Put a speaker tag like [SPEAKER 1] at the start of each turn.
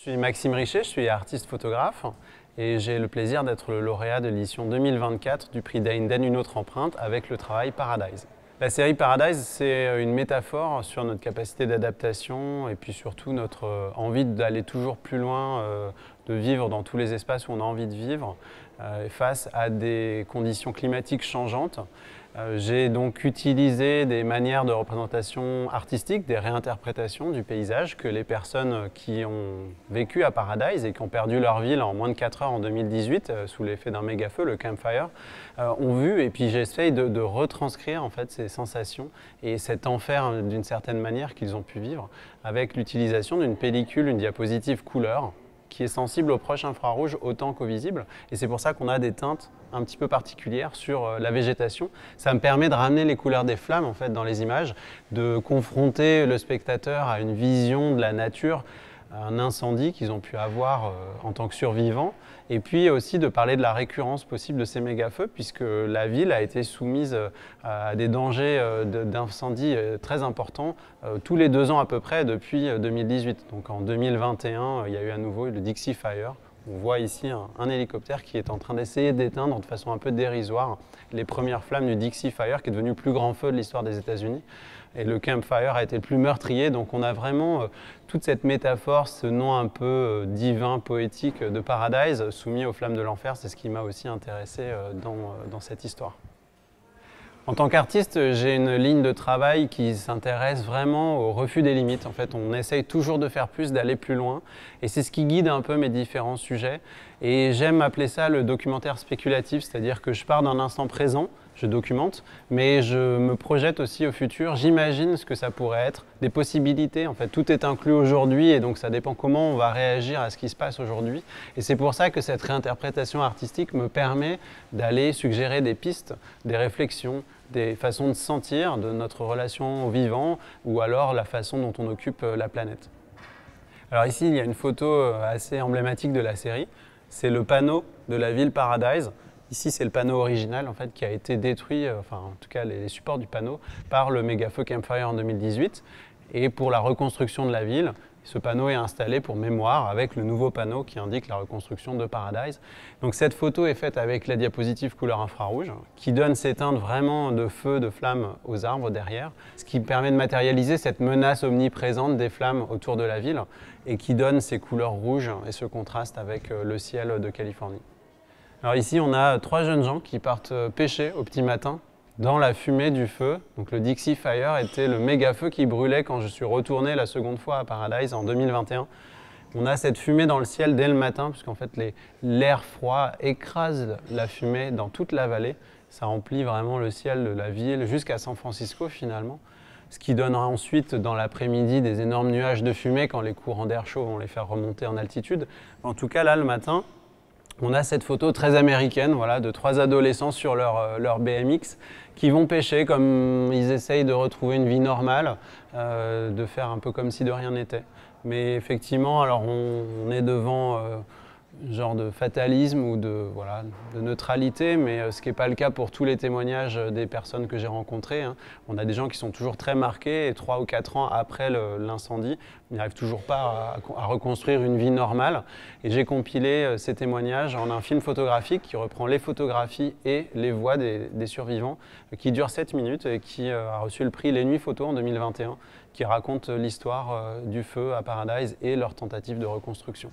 [SPEAKER 1] Je suis Maxime Richet, je suis artiste photographe et j'ai le plaisir d'être le lauréat de l'édition 2024 du prix Dainden Une autre empreinte avec le travail Paradise. La série Paradise, c'est une métaphore sur notre capacité d'adaptation et puis surtout notre envie d'aller toujours plus loin, de vivre dans tous les espaces où on a envie de vivre face à des conditions climatiques changeantes. J'ai donc utilisé des manières de représentation artistique, des réinterprétations du paysage que les personnes qui ont vécu à Paradise et qui ont perdu leur ville en moins de 4 heures en 2018 sous l'effet d'un méga feu, le campfire, ont vu. Et puis j'essaye de retranscrire en fait ces sensations et cet enfer d'une certaine manière qu'ils ont pu vivre avec l'utilisation d'une pellicule, une diapositive couleur qui est sensible aux proches infrarouges autant qu'aux visibles. Et c'est pour ça qu'on a des teintes un petit peu particulières sur la végétation. Ça me permet de ramener les couleurs des flammes en fait, dans les images, de confronter le spectateur à une vision de la nature, un incendie qu'ils ont pu avoir en tant que survivants, et puis aussi de parler de la récurrence possible de ces méga-feux, puisque la ville a été soumise à des dangers d'incendie très importants tous les 2 ans à peu près depuis 2018. Donc en 2021, il y a eu à nouveau le Dixie Fire. On voit ici un hélicoptère qui est en train d'essayer d'éteindre de façon un peu dérisoire les premières flammes du Dixie Fire, qui est devenu le plus grand feu de l'histoire des États-Unis. Et le campfire a été le plus meurtrier, donc on a vraiment toute cette métaphore, ce nom un peu divin, poétique de Paradise, soumis aux flammes de l'enfer. C'est ce qui m'a aussi intéressé dans cette histoire. En tant qu'artiste, j'ai une ligne de travail qui s'intéresse vraiment au refus des limites. En fait, on essaye toujours de faire plus, d'aller plus loin. Et c'est ce qui guide un peu mes différents sujets. Et j'aime appeler ça le documentaire spéculatif, c'est-à-dire que je pars d'un instant présent, je documente, mais je me projette aussi au futur. J'imagine ce que ça pourrait être, des possibilités. En fait, tout est inclus aujourd'hui et donc ça dépend comment on va réagir à ce qui se passe aujourd'hui. Et c'est pour ça que cette réinterprétation artistique me permet d'aller suggérer des pistes, des réflexions, des façons de sentir de notre relation au vivant ou alors la façon dont on occupe la planète. Alors ici, il y a une photo assez emblématique de la série. C'est le panneau de la ville Paradise. Ici, c'est le panneau original en fait, qui a été détruit, enfin en tout cas les supports du panneau, par le méga-feu Campfire en 2018. Et pour la reconstruction de la ville, ce panneau est installé pour mémoire avec le nouveau panneau qui indique la reconstruction de Paradise. Donc cette photo est faite avec la diapositive couleur infrarouge qui donne ces teintes vraiment de feu, de flammes aux arbres derrière, ce qui permet de matérialiser cette menace omniprésente des flammes autour de la ville et qui donne ces couleurs rouges et ce contraste avec le ciel de Californie. Alors ici, on a 3 jeunes gens qui partent pêcher au petit matin dans la fumée du feu. Donc le Dixie Fire était le méga feu qui brûlait quand je suis retourné la seconde fois à Paradise en 2021. On a cette fumée dans le ciel dès le matin, puisqu'en fait l'air froid écrase la fumée dans toute la vallée. Ça remplit vraiment le ciel de la ville jusqu'à San Francisco finalement. Ce qui donnera ensuite dans l'après-midi des énormes nuages de fumée quand les courants d'air chaud vont les faire remonter en altitude. En tout cas là le matin, on a cette photo très américaine voilà, de 3 adolescents sur leur BMX qui vont pêcher comme ils essayent de retrouver une vie normale, de faire un peu comme si de rien n'était. Mais effectivement, alors on est devant genre de fatalisme ou de neutralité, mais ce qui n'est pas le cas pour tous les témoignages des personnes que j'ai rencontrées. Hein. On a des gens qui sont toujours très marqués et 3 ou 4 ans après l'incendie, ils n'arrivent toujours pas à reconstruire une vie normale. Et j'ai compilé ces témoignages en un film photographique qui reprend les photographies et les voix des survivants, qui dure 7 minutes et qui a reçu le prix Les Nuits Photos en 2021, qui raconte l'histoire du feu à Paradise et leur tentative de reconstruction.